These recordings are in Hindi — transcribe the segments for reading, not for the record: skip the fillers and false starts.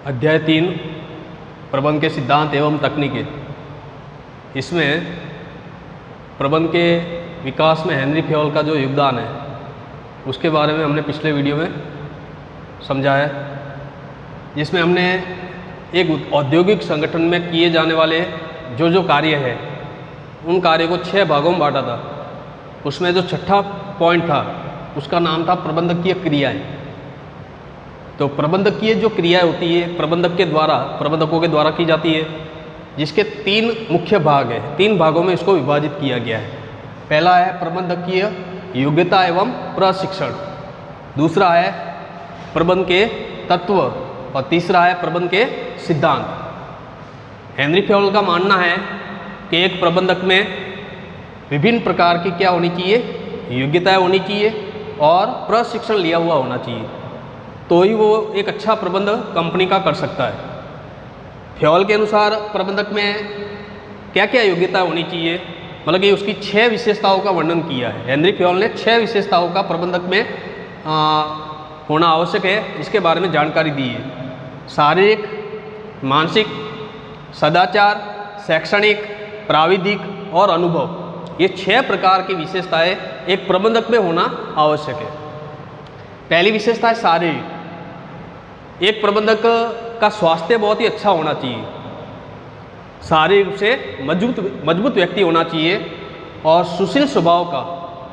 अध्याय 3 प्रबंध के सिद्धांत एवं तकनीकें। इसमें प्रबंध के विकास में हेनरी फेयोल का जो योगदान है उसके बारे में हमने पिछले वीडियो में समझा है, जिसमें हमने एक औद्योगिक संगठन में किए जाने वाले जो कार्य है उन कार्यों को 6 भागों में बांटा था। उसमें जो छठा पॉइंट था उसका नाम था प्रबंधकीय क्रियाएं। तो प्रबंधकीय जो क्रियाएं होती है प्रबंधकों के द्वारा की जाती है, जिसके 3 मुख्य भाग हैं। 3 भागों में इसको विभाजित किया गया है। पहला है प्रबंधकीय योग्यता एवं प्रशिक्षण, दूसरा है प्रबंध के तत्व और तीसरा है प्रबंध के सिद्धांत। हेनरी फेयोल का मानना है कि एक प्रबंधक में विभिन्न प्रकार की क्या होनी चाहिए, योग्यताएं होनी चाहिए और प्रशिक्षण लिया हुआ होना चाहिए, तो ही वो एक अच्छा प्रबंध कंपनी का कर सकता है। फेयोल के अनुसार प्रबंधक में क्या क्या योग्यता होनी चाहिए, मतलब कि उसकी 6 विशेषताओं का वर्णन किया है। हेनरी फेयोल ने 6 विशेषताओं का प्रबंधक में होना आवश्यक है, इसके बारे में जानकारी दी है। शारीरिक, मानसिक, सदाचार, शैक्षणिक, प्राविधिक और अनुभव, ये 6 प्रकार की विशेषताएं एक प्रबंधक में होना आवश्यक है। पहली विशेषता है शारीरिक। एक प्रबंधक का स्वास्थ्य बहुत ही अच्छा होना चाहिए, शारीरिक रूप से मजबूत व्यक्ति होना चाहिए और सुशील स्वभाव का,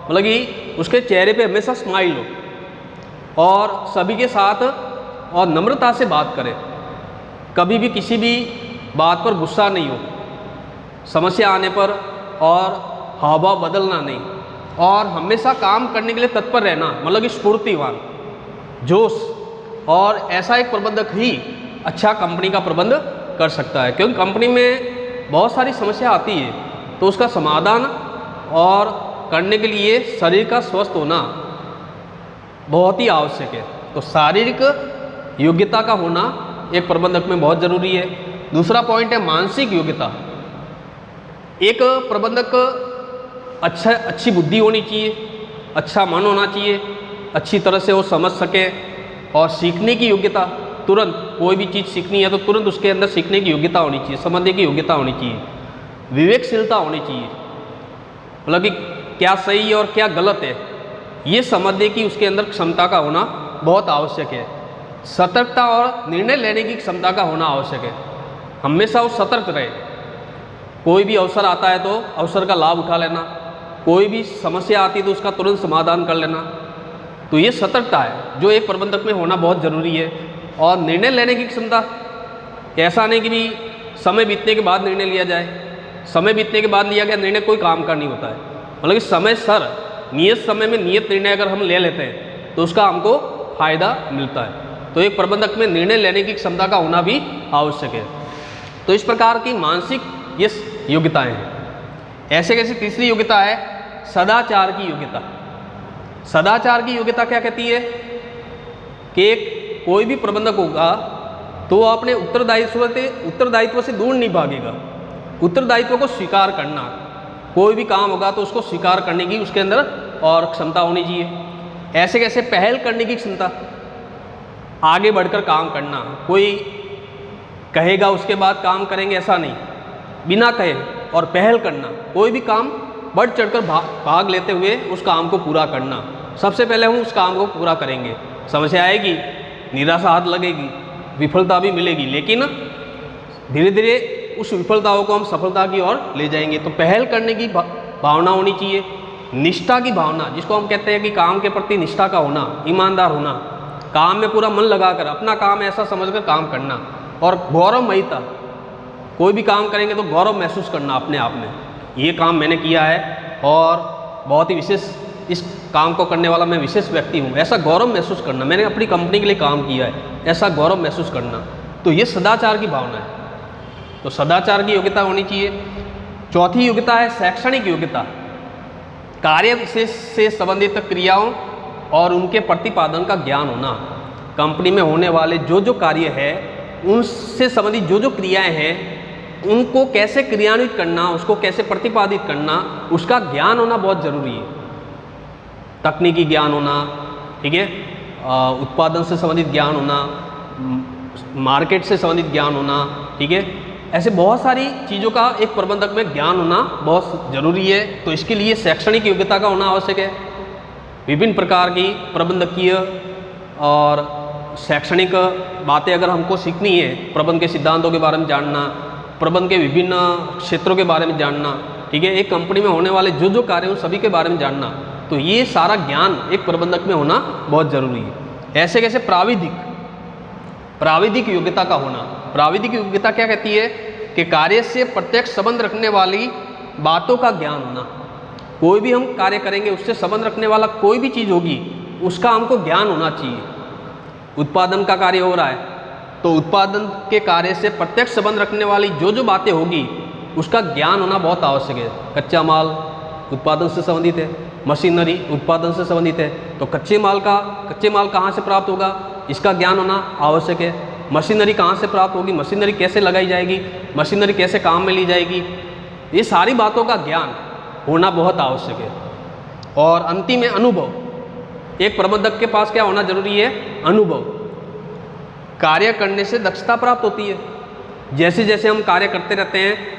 मतलब कि उसके चेहरे पे हमेशा स्माइल हो और सभी के साथ और नम्रता से बात करे, कभी भी किसी भी बात पर गुस्सा नहीं हो, समस्या आने पर और हाव भाव बदलना नहीं और हमेशा काम करने के लिए तत्पर रहना, मतलब कि स्फूर्तिवान, जोश। और ऐसा एक प्रबंधक ही अच्छा कंपनी का प्रबंध कर सकता है, क्योंकि कंपनी में बहुत सारी समस्या आती है तो उसका समाधान और करने के लिए शरीर का स्वस्थ होना बहुत ही आवश्यक है। तो शारीरिक योग्यता का होना एक प्रबंधक में बहुत ज़रूरी है। दूसरा पॉइंट है मानसिक योग्यता। एक प्रबंधक अच्छी बुद्धि होनी चाहिए, अच्छा मन होना चाहिए, अच्छी तरह से वो समझ सके और सीखने की योग्यता, तुरंत कोई भी चीज़ सीखनी है तो तुरंत उसके अंदर सीखने की योग्यता होनी चाहिए, समझने की योग्यता होनी चाहिए, विवेकशीलता होनी चाहिए, मतलब कि क्या सही और क्या गलत है ये समझने की उसके अंदर क्षमता का होना बहुत आवश्यक है। सतर्कता और निर्णय लेने की क्षमता का होना आवश्यक है, हमेशा वो सतर्क रहे। कोई भी अवसर आता है तो अवसर का लाभ उठा लेना, कोई भी समस्या आती है तो उसका तुरंत समाधान कर लेना, तो ये सतर्कता है जो एक प्रबंधक में होना बहुत ज़रूरी है। और निर्णय लेने की क्षमता, ऐसा नहीं कि भी समय बीतने के बाद निर्णय लिया जाए, समय बीतने के बाद लिया गया निर्णय कोई काम का नहीं होता है, मतलब कि समय सर नियत समय में नियत निर्णय अगर हम ले लेते हैं तो उसका हमको फायदा मिलता है। तो एक प्रबंधक में निर्णय लेने की क्षमता का होना भी आवश्यक है। तो इस प्रकार की मानसिक ये योग्यताएं हैं। ऐसे कैसे तीसरी योग्यता है सदाचार की योग्यता। सदाचार की योग्यता क्या कहती है कि कोई भी प्रबंधक होगा तो अपने उत्तरदायित्व से दूर नहीं भागेगा। उत्तरदायित्व को स्वीकार करना, कोई भी काम होगा तो उसको स्वीकार करने की उसके अंदर और क्षमता होनी चाहिए। ऐसे कैसे पहल करने की क्षमता, आगे बढ़कर काम करना, कोई कहेगा उसके बाद काम करेंगे ऐसा नहीं, बिना कहे और पहल करना, कोई भी काम बढ़ चढ़कर भाग लेते हुए उस काम को पूरा करना। सबसे पहले हम उस काम को पूरा करेंगे, समस्या आएगी, निराशा हाथ लगेगी, विफलता भी मिलेगी, लेकिन धीरे धीरे उस विफलताओं को हम सफलता की ओर ले जाएंगे। तो पहल करने की भावना होनी चाहिए, निष्ठा की भावना, जिसको हम कहते हैं कि काम के प्रति निष्ठा का होना, ईमानदार होना, काम में पूरा मन लगाकर अपना काम ऐसा समझकर काम करना और गौरवमयता, कोई भी काम करेंगे तो गौरव महसूस करना अपने आप में, ये काम मैंने किया है और बहुत ही विशेष, इस काम को करने वाला मैं विशेष व्यक्ति हूँ, ऐसा गौरव महसूस करना, मैंने अपनी कंपनी के लिए काम किया है, ऐसा गौरव महसूस करना। तो ये सदाचार की भावना है। तो सदाचार की योग्यता होनी चाहिए। चौथी योग्यता है शैक्षणिक योग्यता। कार्य विशेष से संबंधित क्रियाओं और उनके प्रतिपादन का ज्ञान होना। कंपनी में होने वाले जो कार्य है उनसे संबंधित जो क्रियाएं हैं उनको कैसे क्रियान्वित करना, उसको कैसे प्रतिपादित करना, उसका ज्ञान होना बहुत ज़रूरी है। तकनीकी ज्ञान होना, ठीक है, उत्पादन से संबंधित ज्ञान होना, मार्केट से संबंधित ज्ञान होना, ठीक है। ऐसे बहुत सारी चीज़ों का एक प्रबंधक में ज्ञान होना बहुत ज़रूरी है। तो इसके लिए शैक्षणिक योग्यता का होना आवश्यक है। विभिन्न प्रकार की प्रबंधकीय और शैक्षणिक बातें अगर हमको सीखनी है, प्रबंध के सिद्धांतों के बारे में जानना, प्रबंध के विभिन्न क्षेत्रों के बारे में जानना, ठीक है, एक कंपनी में होने वाले जो कार्य हैं उन सभी के बारे में जानना, तो ये सारा ज्ञान एक प्रबंधक में होना बहुत ज़रूरी है। ऐसे कैसे प्राविधिक योग्यता का होना। प्राविधिक योग्यता क्या कहती है कि कार्य से प्रत्यक्ष संबंध रखने वाली बातों का ज्ञान होना। कोई भी हम कार्य करेंगे उससे संबंध रखने वाला कोई भी चीज़ होगी उसका हमको ज्ञान होना चाहिए। उत्पादन का कार्य हो रहा है तो उत्पादन के कार्य से प्रत्यक्ष संबंध रखने वाली जो बातें होगी उसका ज्ञान होना बहुत आवश्यक है। कच्चा माल उत्पादन से संबंधित है, मशीनरी उत्पादन से संबंधित है, तो कच्चे माल कहाँ से प्राप्त होगा इसका ज्ञान होना आवश्यक है। मशीनरी कहाँ से प्राप्त होगी, मशीनरी कैसे लगाई जाएगी, मशीनरी कैसे काम में ली जाएगी, ये सारी बातों का ज्ञान होना बहुत आवश्यक है। और अंतिम है अनुभव। एक प्रबंधक के पास क्या होना जरूरी है, अनुभव। कार्य करने से दक्षता प्राप्त होती है। जैसे जैसे हम कार्य करते रहते हैं,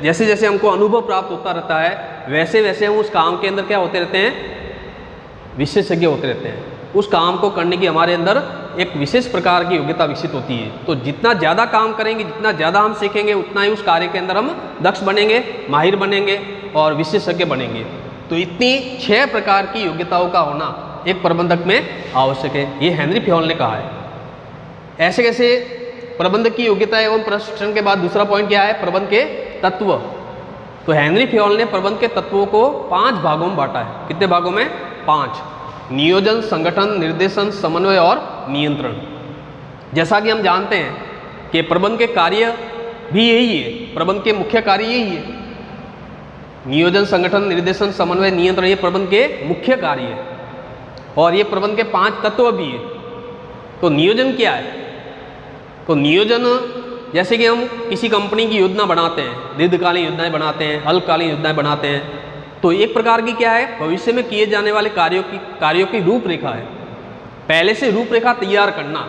जैसे जैसे हमको अनुभव प्राप्त होता रहता है, वैसे वैसे हम उस काम के अंदर क्या होते रहते हैं, विशेषज्ञ होते रहते हैं। उस काम को करने की हमारे अंदर एक विशेष प्रकार की योग्यता विकसित होती है। तो जितना ज़्यादा काम करेंगे, जितना ज़्यादा हम सीखेंगे, उतना ही उस कार्य के अंदर हम दक्ष बनेंगे, माहिर बनेंगे और विशेषज्ञ बनेंगे। तो इतनी 6 प्रकार की योग्यताओं का होना एक प्रबंधक में आवश्यक है, ये हेनरी फ्योल ने कहा है। ऐसे कैसे प्रबंधक की योग्यता एवं प्रशिक्षण के बाद दूसरा पॉइंट क्या है, प्रबंध के तत्व। तो हेनरी फ्योल ने प्रबंध के तत्वों को 5 भागों में बांटा है। कितने भागों में, 5। नियोजन, संगठन, निर्देशन, समन्वय और नियंत्रण। जैसा कि हम जानते हैं कि प्रबंध के कार्य भी यही है, प्रबंध के मुख्य कार्य यही है। नियोजन, संगठन, निर्देशन, समन्वय, नियंत्रण, ये प्रबंध के मुख्य कार्य है और ये प्रबंध के 5 तत्व भी है। तो नियोजन क्या है, तो नियोजन जैसे कि हम किसी कंपनी की योजना बनाते हैं, दीर्घकालीन योजनाएं बनाते हैं, अल्पकालीन योजनाएं बनाते हैं, तो एक प्रकार की क्या है, भविष्य में किए जाने वाले कार्यों की रूपरेखा है। पहले से रूपरेखा तैयार करना,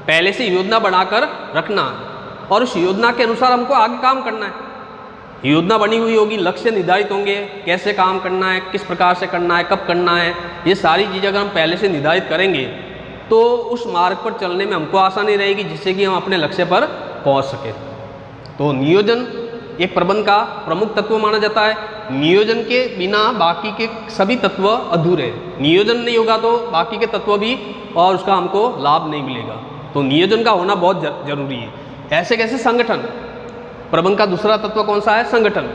पहले से योजना बनाकर रखना और उस योजना के अनुसार हमको आगे काम करना है। योजना बनी हुई होगी, लक्ष्य निर्धारित होंगे, कैसे काम करना है, किस प्रकार से करना है, कब करना है, ये सारी चीज़ें अगर हम पहले से निर्धारित करेंगे तो उस मार्ग पर चलने में हमको आसानी रहेगी, जिससे कि हम अपने लक्ष्य पर पहुंच सके। तो नियोजन एक प्रबंध का प्रमुख तत्व माना जाता है। नियोजन के बिना बाकी के सभी तत्व अधूरे हैं। नियोजन नहीं होगा तो बाकी के तत्व भी और उसका हमको लाभ नहीं मिलेगा। तो नियोजन का होना बहुत जरूरी है। ऐसे कैसे संगठन, प्रबंध का दूसरा तत्व कौन सा है, संगठन।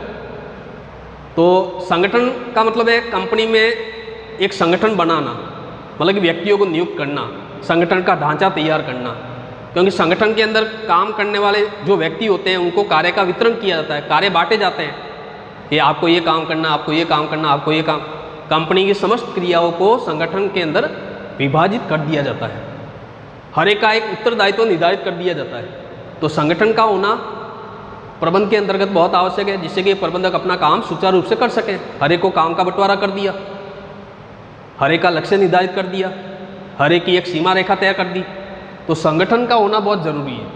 तो संगठन का मतलब है कंपनी में एक संगठन बनाना, मतलब कि व्यक्तियों को नियुक्त करना, संगठन का ढांचा तैयार करना। क्योंकि संगठन के अंदर काम करने वाले जो व्यक्ति होते हैं उनको कार्य का वितरण किया जाता है, कार्य बांटे जाते हैं, ये आपको ये काम करना, आपको ये काम करना, आपको ये काम। कंपनी की समस्त क्रियाओं को संगठन के अंदर विभाजित कर दिया जाता है, हर एक का एक उत्तरदायित्व निर्धारित कर दिया जाता है। तो संगठन का होना प्रबंध के अंतर्गत बहुत आवश्यक है, जिससे कि प्रबंधक अपना काम सुचारू रूप से कर सकें। हर एक को काम का बंटवारा कर दिया, हर एक का लक्ष्य निर्धारित कर दिया, हर एक की एक सीमा रेखा तय कर दी। तो संगठन का होना बहुत जरूरी है।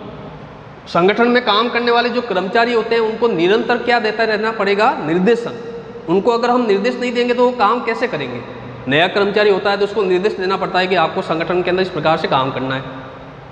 संगठन में काम करने वाले जो कर्मचारी होते हैं उनको निरंतर क्या देता रहना पड़ेगा, निर्देशन। उनको अगर हम निर्देश नहीं देंगे तो वो काम कैसे करेंगे। नया कर्मचारी होता है तो उसको निर्देश देना पड़ता है कि आपको संगठन के अंदर इस प्रकार से काम करना है।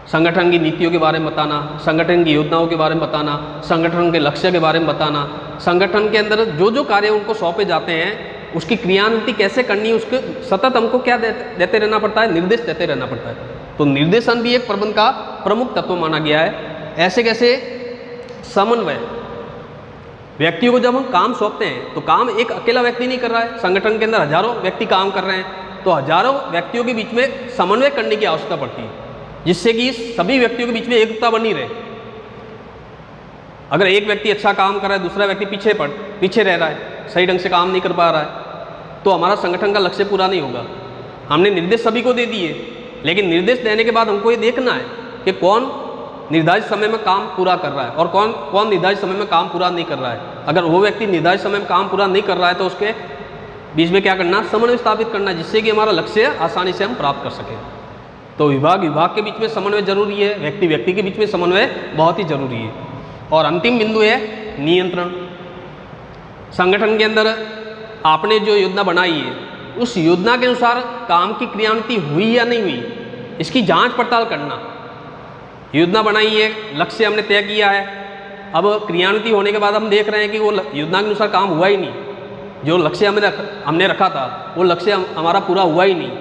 संगठन की नीतियों के बारे में बताना, संगठन की योजनाओं के बारे में बताना, संगठन के लक्ष्य के बारे में बताना, संगठन के अंदर जो कार्य उनको सौंपे जाते हैं उसकी क्रियान्विति कैसे करनी है, उसके सतत हमको क्या देते रहना पड़ता है, निर्देश देते रहना पड़ता है। तो निर्देशन भी एक प्रबंध का प्रमुख तत्व माना गया है। ऐसे कैसे समन्वय, व्यक्तियों को जब हम काम सौंपते हैं तो काम एक अकेला व्यक्ति नहीं कर रहा है, संगठन के अंदर हजारों व्यक्ति काम कर रहे हैं, तो हजारों व्यक्तियों के बीच में समन्वय करने की आवश्यकता पड़ती है, जिससे कि सभी व्यक्तियों के बीच में एकता बनी रहे। अगर एक व्यक्ति अच्छा काम कर रहा है, दूसरा व्यक्ति पीछे रह रहा है, सही ढंग से काम नहीं कर पा रहा है, तो हमारा संगठन का लक्ष्य पूरा नहीं होगा। हमने निर्देश सभी को दे दिए, लेकिन निर्देश देने के बाद हमको ये देखना है कि कौन निर्धारित समय में काम पूरा कर रहा है और कौन निर्धारित समय में काम पूरा नहीं कर रहा है। अगर वो व्यक्ति निर्धारित समय में काम पूरा नहीं कर रहा है तो उसके बीच में क्या करना, समन्वय स्थापित करना, जिससे कि हमारा लक्ष्य आसानी से हम प्राप्त कर सकें। तो विभाग के बीच में समन्वय जरूरी है, व्यक्ति के बीच में समन्वय बहुत ही जरूरी है। और अंतिम बिंदु है नियंत्रण। संगठन के अंदर आपने जो योजना बनाई है उस योजना के अनुसार काम की क्रियान्विति हुई या नहीं हुई, इसकी जांच पड़ताल करना। योजना बनाई है, लक्ष्य हमने तय किया है, अब क्रियान्विति होने के बाद हम देख रहे हैं कि वो योजना के अनुसार काम हुआ ही नहीं, जो लक्ष्य हमने रखा था वो लक्ष्य हमारा पूरा हुआ ही नहीं,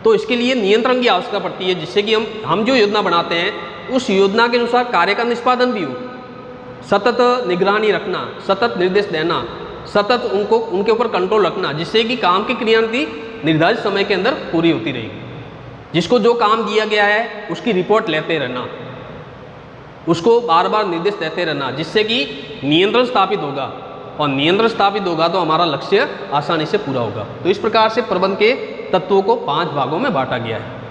तो इसके लिए नियंत्रण की आवश्यकता पड़ती है, जिससे कि हम जो योजना बनाते हैं उस योजना के अनुसार कार्य का निष्पादन भी हो। सतत निगरानी रखना, सतत निर्देश देना, सतत उनके ऊपर कंट्रोल रखना, जिससे कि काम की क्रियान्विति निर्धारित समय के अंदर पूरी होती रहेगी। जिसको जो काम दिया गया है उसकी रिपोर्ट लेते रहना, उसको बार बार निर्देश देते रहना, जिससे कि नियंत्रण स्थापित होगा, और नियंत्रण स्थापित होगा तो हमारा लक्ष्य आसानी से पूरा होगा। तो इस प्रकार से प्रबंधन के तत्वों को 5 भागों में बांटा गया है।